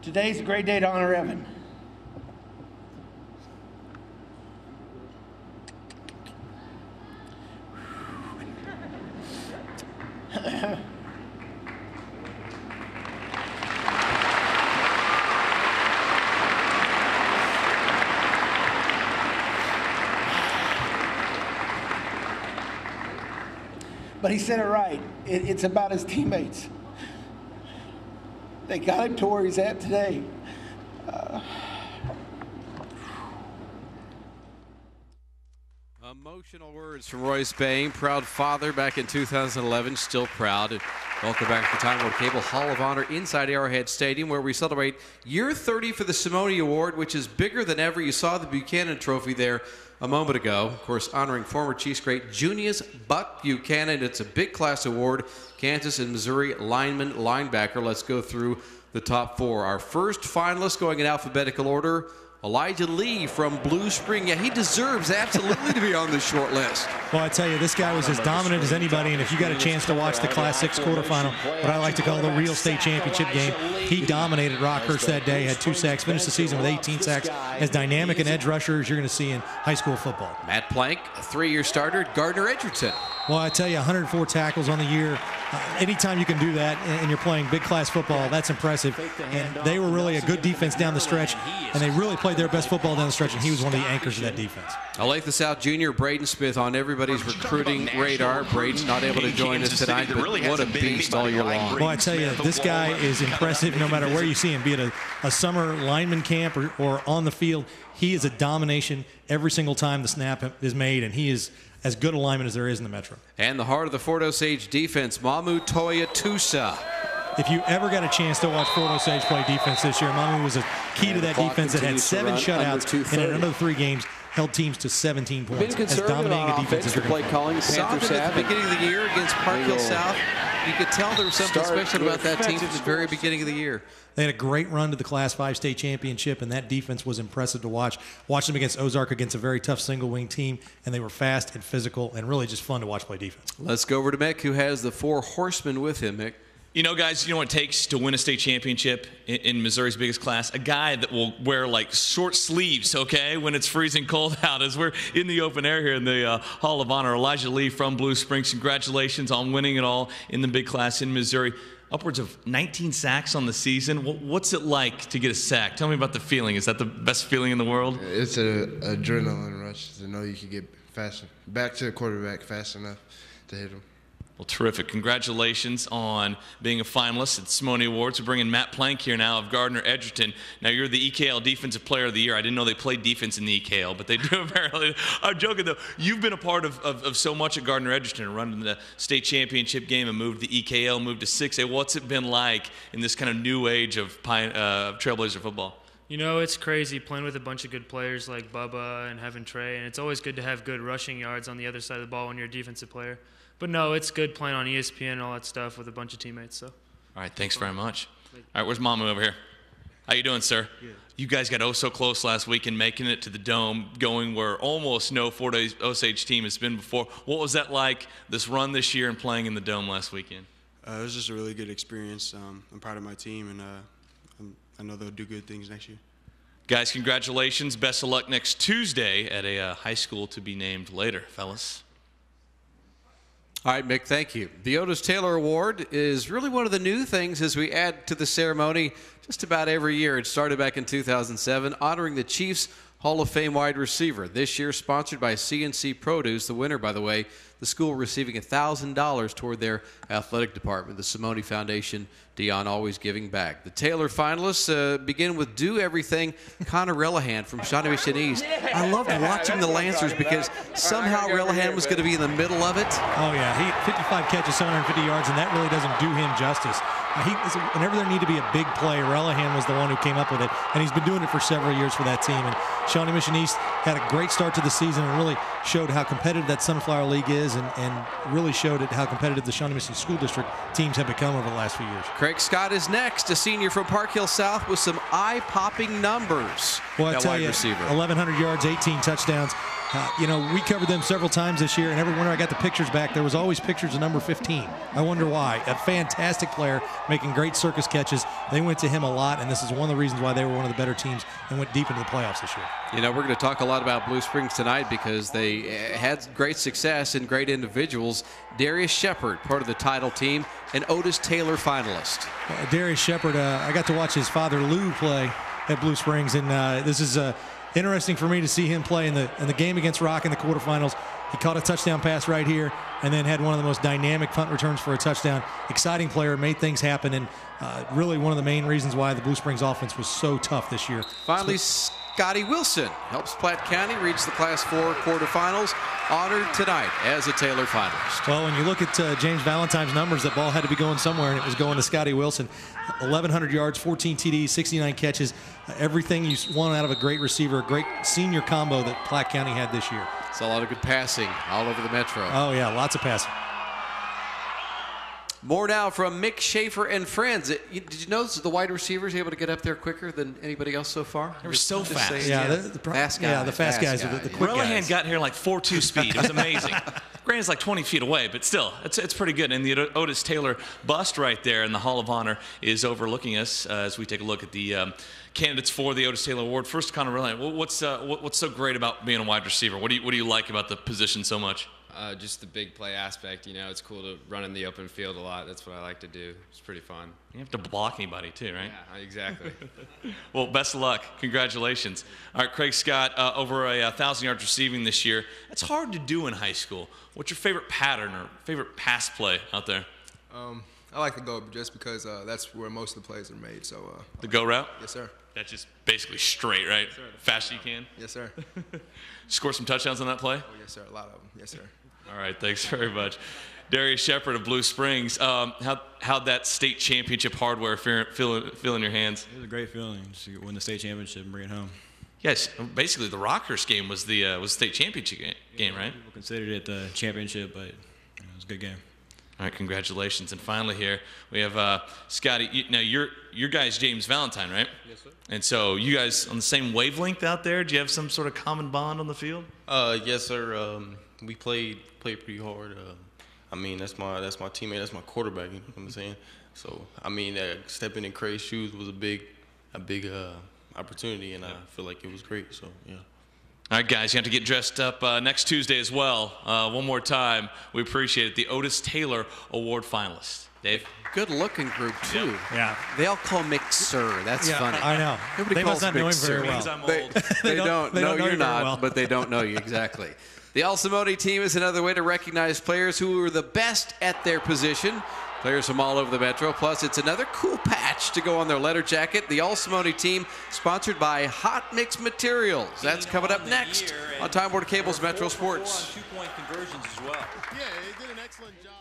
Today's a great day to honor Evan. But he said it right. It's about his teammates. They got him to where he's at today. Emotional words from Royce Bain, proud father back in 2011, still proud. And welcome back to the Time Warner Cable Hall of Honor inside Arrowhead Stadium, where we celebrate year 30 for the Simone Award, which is bigger than ever. You saw the Buchanan Trophy there a moment ago. Of course, honoring former Chiefs great Junius Buck Buchanan. It's a big class award. Kansas and Missouri lineman, linebacker. Let's go through the top four. Our first finalist, going in alphabetical order, Elijah Lee from Blue Spring. Yeah, he deserves absolutely to be on this short list. Well, I tell you, this guy was as dominant as anybody, and if you got a chance to watch the Class 6 quarterfinal, what I like to call the real state championship game, he dominated Rockhurst that day, had 2 sacks, finished the season with 18 sacks, as dynamic an edge rusher as you're going to see in high school football. Matt Plank, a 3-year starter at Gardner Edgerton. Well, I tell you, 104 tackles on the year. Anytime you can do that and you're playing big class football, that's impressive. And they were really a good defense down the stretch, and they really played their best football down the stretch, and he was one of the anchors of that defense. Olathe South Junior Braden Smith on everybody's recruiting radar. Braden's not able to join us tonight, but what a beast all year long. Well, I tell you, this guy is impressive no matter where you see him, be it a summer lineman camp or on the field. He is a domination every single time the snap is made, and he is as good a lineman as there is in the Metro. And the heart of the Fort Osage defense, Mamu Toya Tusa. If you ever got a chance to watch Fort Osage play defense this year, Mamu was a key to that defense that had 7 shutouts and in another 3 games held teams to 17 points. As dominating a defense as you're going to play. Saw it at the beginning of the year against Park Hill South. You could tell there was something special about that team from the very beginning of the year. They had a great run to the Class 5 state championship, and that defense was impressive to watch. Watch them against Ozark, against a very tough single-wing team, and they were fast and physical and really just fun to watch play defense. Let's go over to Mick, who has the 4 horsemen with him. Mick. You know, guys, you know what it takes to win a state championship in Missouri's biggest class? A guy that will wear, like, short sleeves, okay, when it's freezing cold out. As we're in the open air here in the Hall of Honor, Elijah Lee from Blue Springs, congratulations on winning it all in the big class in Missouri. Upwards of 19 sacks on the season. What's it like to get a sack? Tell me about the feeling. Is that the best feeling in the world? It's an adrenaline rush to know you can get back to the quarterback fast enough to hit him. Well, terrific. Congratulations on being a finalist at Simone Awards. We're bringing Matt Plank here now of Gardner Edgerton. Now, you're the EKL Defensive Player of the Year. I didn't know they played defense in the EKL, but they do apparently. I'm joking, though. You've been a part of so much at Gardner Edgerton, running the state championship game and moved to the EKL, moved to 6A. What's it been like in this kind of new age of Trailblazer football? You know, it's crazy playing with a bunch of good players like Bubba and having Trey, and it's always good to have good rushing yards on the other side of the ball when you're a defensive player. But no, it's good playing on ESPN and all that stuff with a bunch of teammates. So. All right, thanks very much. All right, where's Mama over here? How you doing, sir? Good. You guys got so close last week in making it to the Dome, going where almost no Fort Osage team has been before. What was that like, this run this year and playing in the Dome last weekend? It was just a really good experience. I'm proud of my team, and I know they'll do good things next year. Guys, congratulations. Best of luck next Tuesday at a high school to be named later, fellas. All right, Mick, thank you. The Otis Taylor Award is really one of the new things as we add to the ceremony just about every year. It started back in 2007, honoring the Chiefs Hall of Fame wide receiver. This year, sponsored by CNC Produce. The winner, by the way, the school receiving $1,000 toward their athletic department. The Simone Foundation, Dion always giving back. The Taylor finalists begin with Do Everything, Connor Relihan from Shawnee Mission East. I loved watching the Lancers because somehow Relihan was going to be in the middle of it. Oh, yeah. He 55 catches, 750 yards, and that really doesn't do him justice. Whenever there needed to be a big play, Relihan was the one who came up with it, and he's been doing it for several years for that team. And Shawnee Mission East had a great start to the season and really showed how competitive that Sunflower League is, and really showed it how competitive the Shawnee Mission School District teams have become over the last few years. Craig Scott is next, a senior from Park Hill South with some eye-popping numbers. Well, I that tell wide you, receiver. 1,100 yards, 18 touchdowns. We covered them several times this year, and whenever I got the pictures back, there was always pictures of number 15. I wonder why. A fantastic player, making great circus catches. They went to him a lot, and this is one of the reasons why they were one of the better teams and went deep into the playoffs this year. We're going to talk a lot about Blue Springs tonight because they had great success and great individuals. Darius Shepard, part of the title team, and Otis Taylor finalist. Darius Shepard, I got to watch his father Lou play at Blue Springs, and this is interesting for me to see him play in the game against Rock in the quarterfinals. He caught a touchdown pass right here and then had one of the most dynamic punt returns for a touchdown. Exciting player, made things happen, and really one of the main reasons why the Blue Springs offense was so tough this year. Finally, Scotty Wilson helps Platte County reach the Class 4 quarterfinals, honored tonight as a Taylor finalist. Well, when you look at James Valentine's numbers, that ball had to be going somewhere, and it was going to Scotty Wilson. 1,100 yards, 14 TDs, 69 catches, everything you want out of a great receiver, a great senior combo that Platte County had this year. It's a lot of good passing all over the Metro. Oh, yeah, lots of passing. More now from Mick Schaefer and friends. Did you notice the wide receivers able to get up there quicker than anybody else so far? They were so fast. Saying, Yeah, the fast guys. Yeah, the fast guys. The quick Relihan guys. got here like 4.2 speed. It was amazing. Granted, it's like 20 feet away, but still, it's pretty good. And the Otis Taylor bust right there in the Hall of Honor is overlooking us as we take a look at the candidates for the Otis Taylor Award. First, Connor Relihan, what's so great about being a wide receiver? What do you like about the position so much? Just the big play aspect. It's cool to run in the open field a lot. That's what I like to do. It's pretty fun. You have to block anybody too, right? Yeah, exactly. Well, best of luck. Congratulations. All right, Craig Scott, over 1,000 yards receiving this year. That's hard to do in high school. What's your favorite pattern or favorite pass play out there? I like the go just because that's where most of the plays are made. So The go route? Yes, sir. That's just basically straight, right? Yes, sir. Fast as you can? Yes, sir. Score some touchdowns on that play? Oh, yes, sir. A lot of them. Yes, sir. All right, thanks very much. Darius Shepard of Blue Springs, how'd that state championship hardware feel in your hands? It was a great feeling to win the state championship and bring it home. Yes, basically the Rockers game was the state championship game, right? People considered it the championship, but it was a good game. All right, congratulations. And finally here, we have Scotty. Now, your guy's James Valentine, right? Yes, sir. And so you guys on the same wavelength out there? Do you have some sort of common bond on the field? Yes, sir. We played pretty hard. I mean, that's my teammate. That's my quarterback. You know what I'm saying? So, I mean, stepping in Craig's shoes was a big opportunity, and I feel like it was great. So, yeah. All right, guys, you have to get dressed up next Tuesday as well. One more time, we appreciate it. The Otis Taylor Award finalists. Dave? Good-looking group, too. Yep. Yeah. They all call Mick Sir. That's funny. I know. Nobody They calls must not know Mick him very Sir. well. They don't. They No, don't know you're you very not, well. but they don't know you, exactly. The Simone team is another way to recognize players who are the best at their position. Players from all over the Metro. Plus, it's another cool patch to go on their letter jacket. The Simone team, sponsored by Hot Mix Materials. That's coming up next on Time Warner Cable's Metro Sports. Two-point conversions as well. Yeah, they did an excellent job.